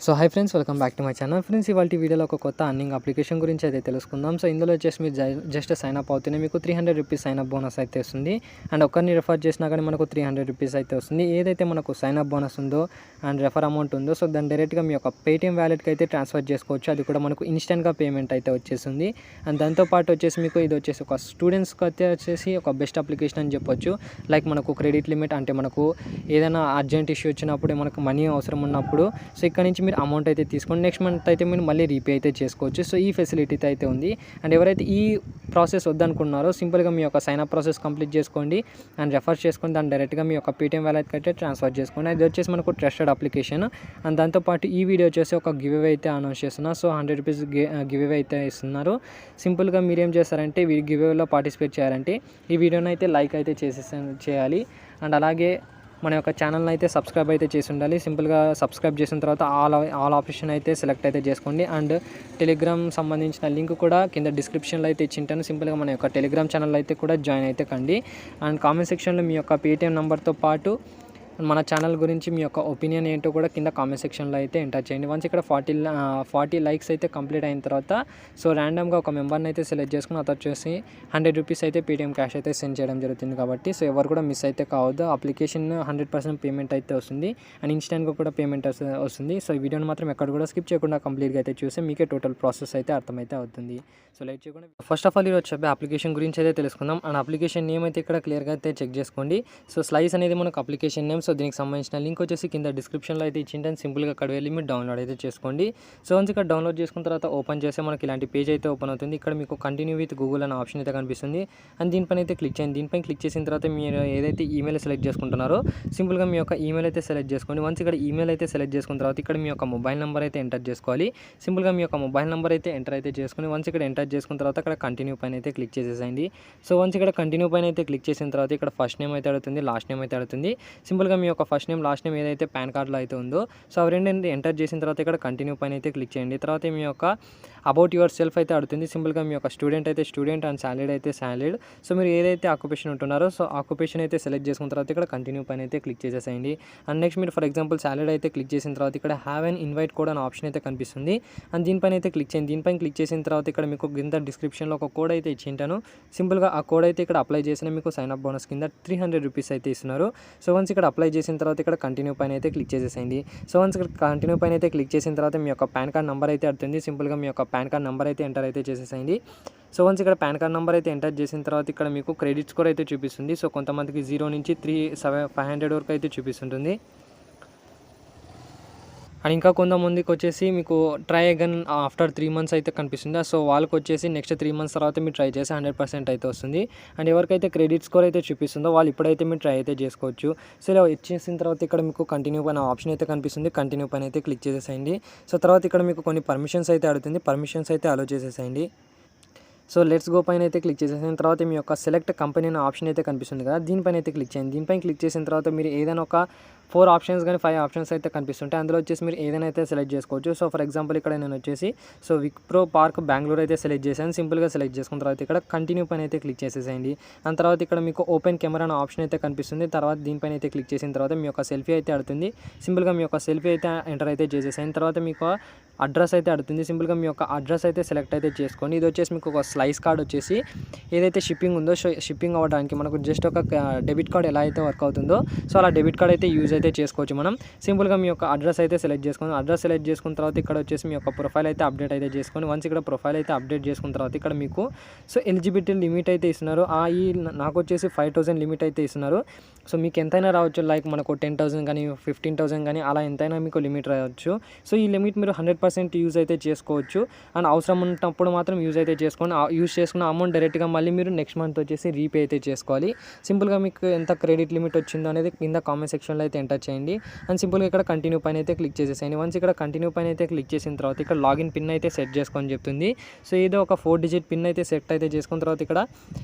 So hi friends, welcome back to my channel. Friends, ఇవాళ వీడియోలో ఒక కొత్త అర్నింగ్ అప్లికేషన్ గురించి అయితే తెలుసుకుందాం. సో ఇందులో వచ్చేసి మీరు జస్ట్ సైన్ అప్ అవుతూనే మీకు 300 రూపీస్ సైన్ అప్ బోనస్ అయితే వస్తుంది. అండ్ ఒక్కరిని రెఫర్ చేసినా కానీ మనకు 300 రూపీస్ అయితే వస్తుంది. ఏదైతే మనకు సైన్ అప్ బోనస్ ఉందో అండ్ రెఫర్ అమౌంట్ ఉందో సో దాన్ని డైరెక్ట్గా మీ యొక్క పేటీఎం వ్యాలెట్కి అయితే ట్రాన్స్ఫర్ చేసుకోవచ్చు. అది కూడా మనకు ఇన్స్టెంట్గా పేమెంట్ అయితే వచ్చేస్తుంది. అండ్ దాంతోపాటు వచ్చేసి మీకు ఇది వచ్చేసి ఒక స్టూడెంట్స్కి అయితే వచ్చేసి ఒక బెస్ట్ అప్లికేషన్ అని చెప్పొచ్చు. లైక్ మనకు క్రెడిట్ లిమిట్ అంటే మనకు ఏదైనా అర్జెంట్ ఇష్యూ వచ్చినప్పుడు మనకు మనీ అవసరం ఉన్నప్పుడు సో ఇక్కడ నుంచి మీరు అమౌంట్ అయితే తీసుకోండి. నెక్స్ట్ మంత్ అయితే మీరు మళ్ళీ రీపే అయితే చేసుకోవచ్చు. సో ఈ ఫెసిలిటీ అయితే ఉంది. అండ్ ఎవరైతే ఈ ప్రాసెస్ వద్దనుకున్నారో సింపుల్గా మీ యొక్క సైన్ అప్ ప్రాసెస్ కంప్లీట్ చేసుకోండి అండ్ రెఫర్ చేసుకొని దాన్ని డైరెక్ట్గా మీ యొక్క పేటీఎం వ్యాలెట్కి అయితే ట్రాన్స్ఫర్ చేసుకోండి. అది వచ్చేసి మనకు ట్రస్టెడ్ అప్లికేషన్. అండ్ దాంతోపాటు ఈ వీడియో వచ్చేసి ఒక గివ్ అవే అయితే అనౌన్స్ చేస్తున్నారు. సో 100 రూపీస్ గివ్ అవే అయితే ఇస్తున్నారు. సింపుల్గా మీరు ఏం చేస్తారంటే గివ్ అవేలో పార్టిసిపేట్ చేయాలంటే ఈ వీడియోని అయితే లైక్ అయితే చేయాలి. అండ్ అలాగే మన యొక్క ఛానల్ని అయితే సబ్స్క్రైబ్ అయితే చేసి ఉండాలి. సింపుల్గా సబ్స్క్రైబ్ చేసిన తర్వాత ఆల్ ఆప్షన్ అయితే సెలెక్ట్ అయితే చేసుకోండి. అండ్ టెలిగ్రామ్ సంబంధించిన లింక్ కూడా కింద డిస్క్రిప్షన్లో అయితే ఇచ్చింటాను. సింపుల్గా మన యొక్క టెలిగ్రామ్ ఛానల్ అయితే కూడా జాయిన్ అయితే కండి. అండ్ కామెంట్ సెక్షన్లో మీ యొక్క పేటీఎం నెంబర్తో పాటు మన ఛానల్ గురించి మీ యొక్క ఒపీనియన్ ఏంటో కూడా కింద కామెంట్ సెక్షన్లో అయితే ఎంటర్ చేయండి. వన్స్ ఇక్కడ 40 లైక్స్ అయితే కంప్లీట్ అయిన తర్వాత సో ర్యాండమ్గా ఒక మెంబర్ని అయితే సెలెక్ట్ చేసుకుని అతను వచ్చేసి 100 రూపీస్ అయితే పేటీఎం క్యాష్ అయితే సెండ్ చేయడం జరుగుతుంది. కాబట్టి సో ఎవరు కూడా మిస్ అయితే కావద్దు. అప్లికేషన్ 100% పేమెంట్ అయితే వస్తుంది అండ్ ఇన్స్టెంట్గా కూడా పేమెంట్ వస్తుంది. సో ఈ వీడియోని మాత్రం ఎక్కడ కూడా స్కిప్ చేయకుండా కంప్లీట్గా అయితే చూసి మీకే టోటల్ ప్రాసెస్ అయితే అర్థమైతే అవుతుంది. సో లైట్ చేయకుండా ఫస్ట్ ఆఫ్ ఆల్ ఈరోజు చెప్పే అప్లికేషన్ గురించి అయితే తెలుసుకుందాం. అండ్ అప్లికేషన్ నేమ్ అయితే ఇక్కడ క్లియర్గా అయితే చెక్ చేసుకోండి. సో స్లైస్ అనేది మనకు అప్లికేషన్ నేమ్. సో దీనికి సంబంధించిన లింక్ వచ్చేసి కింద డిస్క్రిప్షన్లో అయితే ఇచ్చింటాను. సింపుల్గా అక్కడ వెళ్ళి మీరు డౌన్లోడ్ అయితే చేసుకోండి. సో వన్స్ ఇక్కడ డౌన్లోడ్ చేసుకున్న తర్వాత ఓపెన్ చేస్తే మనకి ఇలాంటి పేజ్ అయితే ఓపెన్ అవుతుంది. ఇక్కడ మీకు కంటిన్యూ విత్ గూగుల్ అనే ఆప్షన్ అయితే కనిపిస్తుంది. అండ్ దీనిపైన అయితే క్లిక్ చేయండి. దీనిపైన క్లిక్ చేసిన తర్వాత మీరు ఏదైతే ఈమెయిల్ సెలెక్ట్ చేసుకుంటున్నారో సింపుల్గా మీ యొక్క ఈమెయిల్ అయితే సెలెక్ట్ చేసుకోండి. వన్స్ ఇక్కడ ఈమెయిల్ అయితే సెలెక్ట్ చేసుకున్న తర్వాత ఇక్కడ మీ యొక్క మొబైల్ నెంబర్ అయితే ఎంటర్ చేసుకోవాలి. సింపుల్గా మీ యొక్క మొబైల్ నెంబర్ అయితే ఎంటర్ అయితే చేసుకుని వన్స్ ఇక్కడ ఎంటర్ చేసుకున్న తర్వాత అక్కడ కంటిన్యూ పైన అయితే క్లిక్ చేసేసేయండి. సో వన్స్ ఇక్కడ కంటిన్యూ పైన అయితే క్లిక్ చేసిన తర్వాత ఇక్కడ ఫస్ట్ నేమ్ అయితే అడుగుతుంది, లాస్ట్ నేమ్ అయితే అడుగుతుంది. సింపుల్గా మీ యొక్క ఫస్ట్ నేమ్ లాస్ట్ నేమ్ ఏదైతే పాన్ కార్డ్లో అయితే ఉందో సో అవి రెండు ఎంటర్ చేసిన తర్వాత ఇక్కడ కంటిన్యూ పైన అయితే క్లిక్ చేయండి. తర్వాత మీ యొక్క అబౌట్ యువర్ సెల్ఫ్ అయితే అడుగుతుంది. సింపుల్గా మీ యొక్క స్టూడెంట్ అయితే స్టూడెంట్ అండ్ సాలరీడ్ అయితే సాలరీడ్. సో మీరు ఏదైతే ఆక్యుపేషన్ ఉంటున్నారో సో ఆక్యుపేషన్ అయితే సెలెక్ట్ చేసుకున్న తర్వాత ఇక్కడ కంటిన్యూ పైన అయితే క్లిక్ చేసేసేయండి. అండ్ నెక్స్ట్ మీరు ఫర్ ఎగ్జాంపుల్ సాలరీడ్ అయితే క్లిక్ చేసిన తర్వాత ఇక్కడ హ్యావ్ అండ్ ఇన్వైట్ కోడ్ అనే ఆప్షన్ అయితే కనిపిస్తుంది. అండ్ దీనిపైన అయితే క్లిక్ చేయండి. దీనిపైన క్లిక్ చేసిన తర్వాత ఇక్కడ మీకు కింద డిస్క్రిప్షన్లో ఒక కోడ్ అయితే ఇచ్చింటాను. సింపుల్గా ఆ కోడ్ అయితే ఇక్కడ అప్లై చేసిన మీకు సైన్ అప్ బోనస్ కింద 300 రూపీస్ అయితే ఇస్తున్నారు. సో వన్స్ ఇక్కడ అప్లై చేసిన తర్వాత ఇక్కడ కంటిన్యూ పైన అయితే క్లిక్ చేసేసేయండి. సో వన్స్ ఇక్కడ కంటిన్యూ పైన అయితే క్లిక్ చేసిన తర్వాత మీ యొక్క పాన్ కార్డ్ నెంబర్ అయితే అడుగుతుంది. సింపుల్గా మీ యొక్క పాన్ కార్డ్ నెంబర్ అయితే ఎంటర్ అయితే చేసేసేయండి. సో వన్స్ ఇక్కడ పాన్ కార్డ్ నెంబర్ అయితే ఎంటర్ చేసిన తర్వాత ఇక్కడ మీకు క్రెడిట్ స్కోర్ అయితే చూపిస్తుంది. సో కొంతమందికి 0 నుంచి 500 వరకు అయితే చూపిస్తుంటుంది. అండ్ ఇంకా కొంతమందికి వచ్చేసి మీకు ట్రై అగైన్ ఆఫ్టర్ 3 మంత్స్ అయితే కనిపిస్తుంది. సో వాళ్ళకి వచ్చేసి నెక్స్ట్ 3 మంత్స్ తర్వాత మీరు ట్రై చేసి 100% అయితే వస్తుంది. అండ్ ఎవరికైతే క్రెడిట్ స్కోర్ అయితే చూపిస్తుందో వాళ్ళు ఇప్పుడైతే మీరు ట్రై అయితే చేసుకోవచ్చు. సో ఇలా ఇచ్చేసిన తర్వాత ఇక్కడ మీకు కంటిన్యూ పైన ఆప్షన్ అయితే కనిపిస్తుంది. కంటిన్యూ పైన అయితే క్లిక్ చేసేసేయండి. సో తర్వాత ఇక్కడ మీకు కొన్ని పర్మిషన్స్ అయితే అడుగుతుంది. పర్మిషన్స్ అయితే అలో చేసేసేయండి. సో లెట్స్ గో పైన అయితే క్లిక్ చేసేసిన తర్వాత మీ యొక్క సెలెక్ట్ కంపెనీ అనే ఆప్షన్ అయితే కనిపిస్తుంది కదా, దీనిపైన అయితే క్లిక్ చేయండి. దీనిపైన క్లిక్ చేసిన తర్వాత మీరు ఏదైనా ఒక 4 ఆప్షన్స్ కానీ 5 ఆప్షన్స్ అయితే కనిపిస్తుంటాయి. అందులో వచ్చేసి మీరు ఏదైనా అయితే సెలెక్ట్ చేసుకోవచ్చు. సో ఫర్ ఎగ్జాంపుల్ ఇక్కడ నేను వచ్చేసి సో విప్రో పార్క్ బెంగళూరు అయితే సెలెక్ట్ చేశాను. సింపుల్గా సెలెక్ట్ చేసుకున్న తర్వాత ఇక్కడ కంటిన్యూ పైన అయితే క్లిక్ చేసేసేయండి. అండ్ తర్వాత ఇక్కడ మీకు ఓపెన్ కెమెరా అనే ఆప్షన్ అయితే కనిపిస్తుంది. తర్వాత దీనిపైన అయితే క్లిక్ చేసిన తర్వాత మీ యొక్క సెల్ఫీ అయితే అడుగుతుంది. సింపుల్గా మీ యొక్క సెల్ఫీ అయితే ఎంటర్ అయితే చేసేసాను. తర్వాత మీకు అడ్రస్ అయితే అడుగుతుంది. సింపుల్గా మీ యొక్క అడ్రస్ అయితే సెలెక్ట్ అయితే చేసుకోండి. ఇది వచ్చేసి మీకు ఒక స్లైస్ కార్డ్ వచ్చేసి ఏదైతే షిప్పింగ్ ఉందో సో షిప్పింగ్ అవ్వడానికి మనకు జస్ట్ ఒక డెబిట్ కార్డ్ ఎలా అయితే వర్క్ అవుతుందో సో అలా డెబిట్ కార్డ్ అయితే యూజ్ అయితే చేసుకోవచ్చు మనం. సింపుల్గా మీ యొక్క అడ్రస్ అయితే సెలెక్ట్ చేసుకోండి. అడ్రస్ సెలెక్ట్ చేసుకున్న తర్వాత ఇక్కడ వచ్చేసి మీ యొక్క ప్రొఫైల్ అయితే అప్డేట్ అయితే చేసుకొని వన్స్ ఇక్కడ ప్రొఫైల్ అయితే అప్డేట్ చేసుకున్న తర్వాత ఇక్కడ మీకు సో ఎలిజిబిలిటీ లిమిట్ అయితే ఇస్తున్నారు. నాకు వచ్చేసి 5000 లిమిట్ అయితే ఇస్తున్నారు. సో మీకు ఎంతైనా రావచ్చు. లైక్ మనకు 10,000 కానీ 15,000 కానీ అలా ఎంతైనా మీకు లిమిట్ రావచ్చు. సో ఈ లిమిట్ మీరు 100% యూజ్ అయితే చేసుకోవచ్చు. అండ్ అవసరం ఉన్నప్పుడు మాత్రం యూజ్ అయితే చేసుకోండి. యూజ్ చేసుకున్న అమౌంట్ డైరెక్ట్గా మళ్ళీ మీరు నెక్స్ట్ మంత్ వచ్చేసి రీపే అయితే చేసుకోవాలి. సింపుల్గా మీకు ఎంత క్రెడిట్ లిమిట్ వచ్చిందో అనేది కింద కామెంట్ సెక్షన్లో అయితే ఎంటర్ చేయండి. అండ్ సింపుల్గా ఇక్కడ కంటిన్యూ పైన అయితే క్లిక్ చేసేసేయండి. వన్స్ ఇక్కడ కంటిన్యూ పైన అయితే క్లిక్ చేసిన తర్వాత ఇక్కడ లాగిన్ పిన్ అయితే సెట్ చేసుకొని చెప్తుంది. సో ఏదో ఒక 4 డిజిట్ పిన్ అయితే సెట్ అయితే చేసుకున్న తర్వాత ఇక్కడ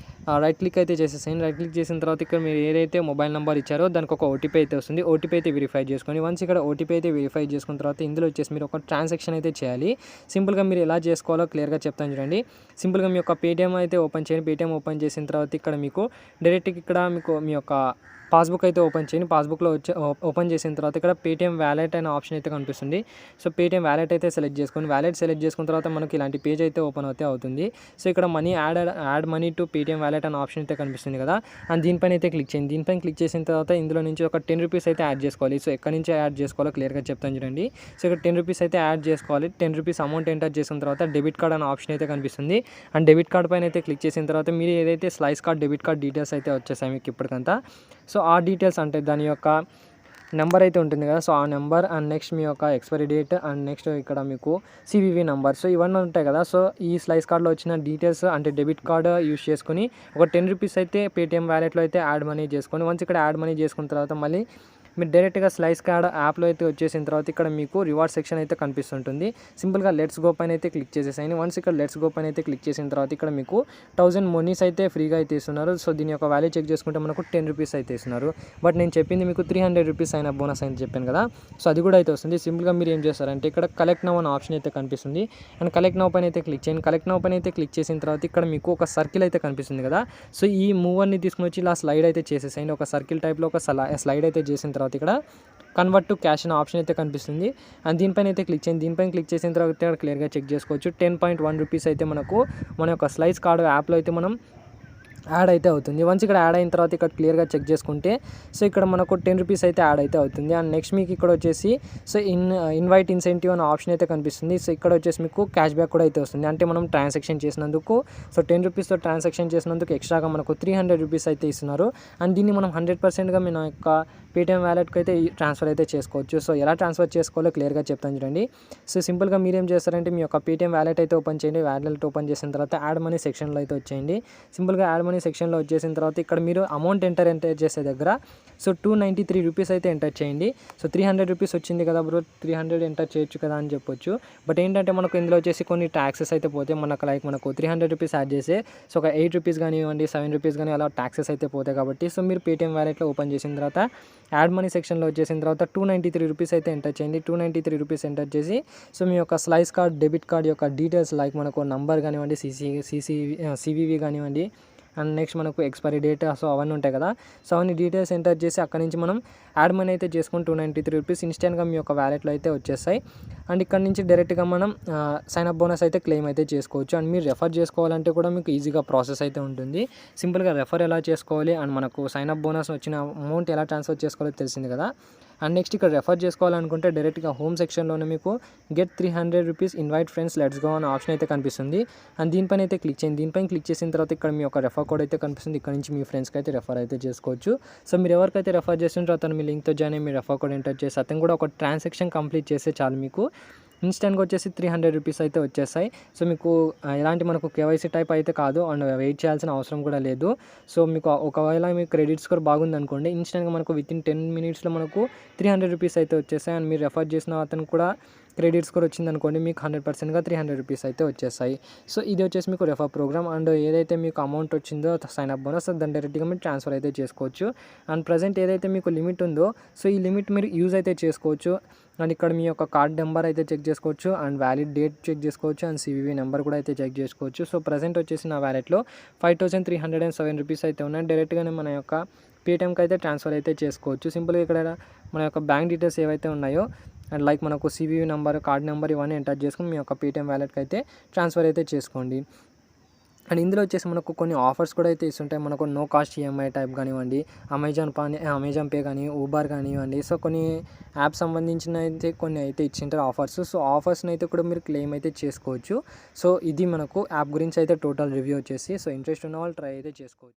రైట్ క్లిక్ అయితే చేసేసేయండి. రైట్ క్లిక్ చేసిన తర్వాత ఇక్కడ మీరు ఏదైతే మొబైల్ నెంబర్ ఇచ్చారో దానికి ఒక ఓటీపీ అయితే వస్తుంది. ఓటీపీ అయితే వెరిఫై చేసుకోండి. వన్స్ ఇక్కడ ఓటీపీ అయితే వెరిఫై చేసుకున్న తర్వాత ఇందులో వచ్చేసి మీరు ఒక ట్రాన్సాక్షన్ అయితే చేయాలి. సింపుల్గా మీరు ఎలా చేసుకోవాలో క్లియర్గా చెప్తాను చూడండి. సింపుల్గా మీ యొక్క పేటీఎం అయితే ఓపెన్ చేయండి. పేటీఎం ఓపెన్ చేసిన తర్వాత ఇక్కడ మీకు డైరెక్ట్గా ఇక్కడ మీకు మీ యొక్క పాస్బుక్ అయితే ఓపెన్ చేయండి. పాస్బుక్లో ఓపెన్ చేసిన తర్వాత ఇక్కడ పేటీఎం వ్యాలెట్ అనే ఆప్షన్ అయితే కనిపిస్తుంది. సో పేటీఎం వ్యాలెట్ అయితే సెలెక్ట్ చేసుకోండి. వ్యాలెట్ సెలెక్ట్ చేసుకున్న తర్వాత మనకి ఇలాంటి పేజ్ అయితే ఓపెన్ అయితే అవుతుంది. సో ఇక్కడ money add money to Paytm wallet అనే ఆప్షన్ అయితే కనిపిస్తుంది కదా, అండ్ దీనిపైన అయితే క్లిక్ చేయండి. దీనిపైన క్లిక్ చేసిన తర్వాత ఇందులో నుంచి ఒక 10 రూపీస్ అయితే యాడ్ చేసుకోవాలి. సో ఎక్కడి నుంచి యాడ్ చేసుకోవాలో క్లియర్గా చెప్తాను చూడండి. సో ఇక్కడ 10 రూపీస్ అయితే యాడ్ చేసుకోవాలి. 10 రూపీస్ అమౌంట్ ఎంటర్ చేసిన తర్వాత డెబిట్ కార్డ్ అనే ఆప్షన్ అయితే కనిపిస్తుంది. అండ్ డెబిట్ కార్డ్ పైన అయితే క్లిక్ చేసిన తర్వాత మీరు ఏదైతే slice card debit card details అయితే వచ్చేసాయి మీకు ఇప్పటికంతా. సో ఆ డీటెయిల్స్ అంటే దాని యొక్క నెంబర్ అయితే ఉంటుంది కదా, సో ఆ నెంబర్ అండ్ నెక్స్ట్ మీ యొక్క ఎక్స్పైరీ డేట్ అండ్ నెక్స్ట్ ఇక్కడ మీకు సివివి నెంబర్, సో ఇవన్నీ ఉంటాయి కదా. సో ఈ స్లైస్ కార్డ్లో వచ్చిన డీటెయిల్స్ అంటే డెబిట్ కార్డ్ యూస్ చేసుకుని ఒక 10 రూపీస్ అయితే పేటీఎం వ్యాలెట్లో అయితే యాడ్ మనీ చేసుకొని వన్స్ ఇక్కడ యాడ్ మనీ చేసుకున్న తర్వాత మళ్ళీ మీరు డైరెక్ట్గా స్లైస్ కార్డ్ యాప్లో అయితే వచ్చేసిన తర్వాత ఇక్కడ మీకు రివార్డ్ సెక్షన్ అయితే కనిపిస్తుంటుంది. సింపుల్గా లెట్స్ గో పైన అయితే క్లిక్ చేసేసాయి. వన్స్ ఇక్కడ లెట్స్ గో పైన అయితే క్లిక్ చేసిన తర్వాత ఇక్కడ మీకు 1000 మనీస్ అయితే ఫ్రీగా అయితే ఇస్తున్నారు. సో దీని యొక్క వాల్యూ చెక్ చేసుకుంటే మనకు 10 రూపీస్ అయితే ఇస్తున్నారు. బట్ నేను చెప్పింది మీకు 300 రూపీస్ అయిన బోనస్ అని చెప్పాను కదా, సో అది కూడా అయితే వస్తుంది. సింపుల్గా మీరు ఏం చేస్తారంటే ఇక్కడ కలెక్ట్ నౌ అనే ఆప్షన్ అయితే కనిపిస్తుంది. అండ్ కలెక్ట్ నౌ పైన అయితే క్లిక్ చేయండి. కలెక్ట్ నౌ పైన అయితే క్లిక్ చేసిన తర్వాత ఇక్కడ మీకు ఒక సర్కిల్ అయితే కనిపిస్తుంది కదా, సో ఈ మూవర్ని తీసుకుని వచ్చి ఇలా స్లైడ్ అయితే చేసేసేయండి. ఒక సర్కిల్ టైప్లో ఒక స్లైడ్ అయితే చేసిన తర్వాత ఇక్కడ కన్వర్ట్ టు క్యాష్ అనే ఆప్షన్ అయితే కనిపిస్తుంది. అండ్ దీనిపైన అయితే క్లిక్ చేయండి. దీనిపైన క్లిక్ చేసిన తర్వాత ఇక్కడ క్లియర్గా చెక్ చేసుకోవచ్చు 10.1 రూపీస్ అయితే మనకు మన యొక్క స్లైస్ కార్డ్ యాప్లో అయితే మనం యాడ్ అయితే అవుతుంది. వన్స్ ఇక్కడ యాడ్ అయిన తర్వాత ఇక్కడ క్లియర్గా చెక్ చేసుకుంటే సో ఇక్కడ మనకు 10 రూపీస్ అయితే యాడ్ అయితే అవుతుంది. అండ్ నెక్స్ట్ మీకు ఇక్కడ వచ్చేసి సో ఇన్వైట్ ఇన్సెంటివ్ అనే ఆప్షన్ అయితే కనిపిస్తుంది. సో ఇక్కడ వచ్చేసి మీకు క్యాష్ బ్యాక్ కూడా అయితే వస్తుంది. అంటే మనం ట్రాన్సాక్షన్ చేసినందుకు సో 10 రూపీస్తో ట్రాన్సాక్షన్ చేసినందుకు ఎక్స్ట్రాగా మనకు 300 రూపీస్ అయితే ఇస్తున్నారు. అండ్ దీన్ని మనం 100%గా మన యొక్క పేటీఎం వ్యాలెట్కి అయితే ట్రాన్స్ఫర్ అయితే చేసుకోవచ్చు. సో ఎలా ట్రాన్స్ఫర్ చేసుకోవాలో క్లియర్గా చెప్తాను చూడండి. సో సింపుల్గా మీరేం చేస్తారంటే మీ యొక్క పేటీఎం వ్యాలెట్ అయితే ఓపెన్ చేయండి. వ్యాలెట్ ఓపెన్ చేసిన తర్వాత యాడ్ మనీ సెక్షన్లో అయితే వచ్చేయండి. సింపుల్గా యాడ్ మనీ సెక్షన్లో వచ్చేసిన తర్వాత ఇక్కడ మీరు అమౌంట్ ఎంటర్ చేసే దగ్గర సో 293 రూపీస్ అయితే ఎంటర్ చేయండి. సో 300 రూపీస్ వచ్చింది కదా బ్రో, 300 ఎంటర్ చేయొచ్చు కదా అని చెప్పొచ్చు. బట్ ఏంటంటే మనకు ఇందులో వచ్చేసి కొన్ని ట్యాక్సెస్ అయితే పోతే మనకు 300 రూపీస్ యాడ్ చేసే సో ఒక 8 రూపీస్ కానివ్వండి 7 రూపీస్ కానీ అలా ట్యాక్సెస్ అయితే పోతాయి కాబట్టి సో మీరు పేటీఎం వ్యాలెట్లో ఓపెన్ చేసిన తర్వాత యాడ్ మనీ సెక్షన్లో వచ్చేసిన తర్వాత 293 రూపీస్ అయితే ఎంటర్ చేయండి. 293 రూపీస్ ఎంటర్ చేసి సో మీ యొక్క స్లైస్ కార్డ్ డెబిట్ కార్డ్ యొక్క డీటెయిల్స్ లైక్ మనకు నంబర్ కానివ్వండి సివివి కానివ్వండి అండ్ నెక్స్ట్ మనకు ఎక్స్పైరీ డేట్ సో అవన్నీ ఉంటాయి కదా, సో అవన్నీ డీటెయిల్స్ ఎంటర్ చేసి అక్కడ నుంచి మనం యాడ్ మనీ అయితే చేసుకొని 293 రూపీస్ ఇన్స్టెంట్గా మీ యొక్క వ్యాలెట్లో అయితే వచ్చేస్తాయి. అండ్ ఇక్కడ నుంచి డైరెక్ట్గా మనం సైన్ అప్ బోనస్ అయితే క్లెయిమ్ అయితే చేసుకోవచ్చు. అండ్ మీరు రెఫర్ చేసుకోవాలంటే కూడా మీకు ఈజీగా ప్రాసెస్ అయితే ఉంటుంది. సింపుల్గా రెఫర్ ఎలా చేసుకోవాలి అండ్ మనకు సైన్ అప్ బోనస్ వచ్చిన అమౌంట్ ఎలా ట్రాన్స్ఫర్ చేసుకోవాలో తెలిసింది కదా. అండ్ నెక్స్ట్ ఇక్కడ రెఫర్ చేసుకోవాలనుకుంటే డైరెక్ట్గా హోమ్ సెక్షన్లోనే మీకు get 300 rupees invite friends let's go అనే ఆప్షన్ అయితే కనిపిస్తుంది. అండ్ దీనిపైన అయితే క్లిక్ చేయండి. దీనిపైన క్లిక్ చేసిన తర్వాత ఇక్కడ మీ యొక్క రెఫర్ కోడ్ అయితే కనిపిస్తుంది. ఇక్కడ నుంచి మీ ఫ్రెండ్స్కి అయితే రెఫర్ అయితే చేసుకోవచ్చు. సో మీరు ఎవరికైతే రెఫర్ చేస్తుంటారో అతను మీ లింక్తో జాయిన్ అయ్యి మీ రెఫర్ కోడ్ ఎంటర్ చేసి అతను కూడా ఒక ట్రాన్సాక్షన్ కంప్లీట్ చేస్తే చాలు మీకు ఇన్స్టెంట్గా వచ్చేసి 300 రూపీస్ అయితే వచ్చేస్తాయి. సో మీకు ఎలాంటి మనకు కేవైసీ టైప్ అయితే కాదు అండ్ వెయిట్ చేయాల్సిన అవసరం కూడా లేదు. సో మీకు ఒకవేళ మీకు క్రెడిట్ స్కోర్ బాగుంది అనుకోండి ఇన్స్టెంట్గా మనకు వితిన్ 10 మినిట్స్లో మనకు 300 రూపీస్ అయితే వచ్చేస్తాయి. అండ్ మీరు రెఫర్ చేసిన అతను కూడా క్రెడిట్ స్కోర్ వచ్చిందనుకోండి మీకు 100%గా 300 రూపీస్ అయితే వచ్చేస్తాయి. సో ఇది వచ్చేసి మీకు రెఫర్ ప్రోగ్రామ్. అండ్ ఏదైతే మీకు అమౌంట్ వచ్చిందో సైన్ అప్ బోనస్ దాన్ని డైరెక్ట్గా మీరు ట్రాన్స్ఫర్ అయితే చేసుకోవచ్చు. అండ్ ప్రజెంట్ ఏదైతే మీకు లిమిట్ ఉందో సో ఈ లిమిట్ మీరు యూజ్ అయితే చేసుకోవచ్చు. అండ్ ఇక్కడ మీ యొక్క కార్డ్ నెంబర్ అయితే చెక్ చేసుకోవచ్చు అండ్ వ్యాలిడ్ డేట్ చెక్ చేసుకోవచ్చు అండ్ సివివి నెంబర్ కూడా అయితే చెక్ చేసుకోవచ్చు. సో ప్రజెంట్ వచ్చేసి నా వ్యాలెట్లో 5307 రూపీస్ అయితే ఉన్నాయి. డైరెక్ట్గానే మన యొక్క పేటీఎంకి అయితే ట్రాన్స్ఫర్ అయితే చేసుకోవచ్చు. సింపుల్గా ఇక్కడ మన యొక్క బ్యాంక్ డీటెయిల్స్ ఏవైతే ఉన్నాయో అండ్ లైక్ మనకు సివివి నెంబర్ కార్డ్ నెంబర్ ఇవన్నీ ఎంటర్ చేసుకుని మీ యొక్క పేటీఎం వ్యాలెట్కి అయితే ట్రాన్స్ఫర్ అయితే చేసుకోండి. అండ్ ఇందులో వచ్చేసి మనకు కొన్ని ఆఫర్స్ కూడా అయితే ఇస్తుంటాయి. మనకు నో కాస్ట్ ఈఎంఐ టైప్ కానివ్వండి అమెజాన్ పే కానీ ఊబర్ కానివ్వండి సో కొన్ని యాప్ సంబంధించిన అయితే కొన్ని అయితే ఇచ్చింటారు ఆఫర్స్. సో ఆఫర్స్ని అయితే కూడా మీరు క్లెయిమ్ అయితే చేసుకోవచ్చు. సో ఇది మనకు యాప్ గురించి అయితే టోటల్ రివ్యూ వచ్చేసి సో ఇంట్రెస్ట్ ఉన్న వాళ్ళు ట్రై అయితే చేసుకోవచ్చు.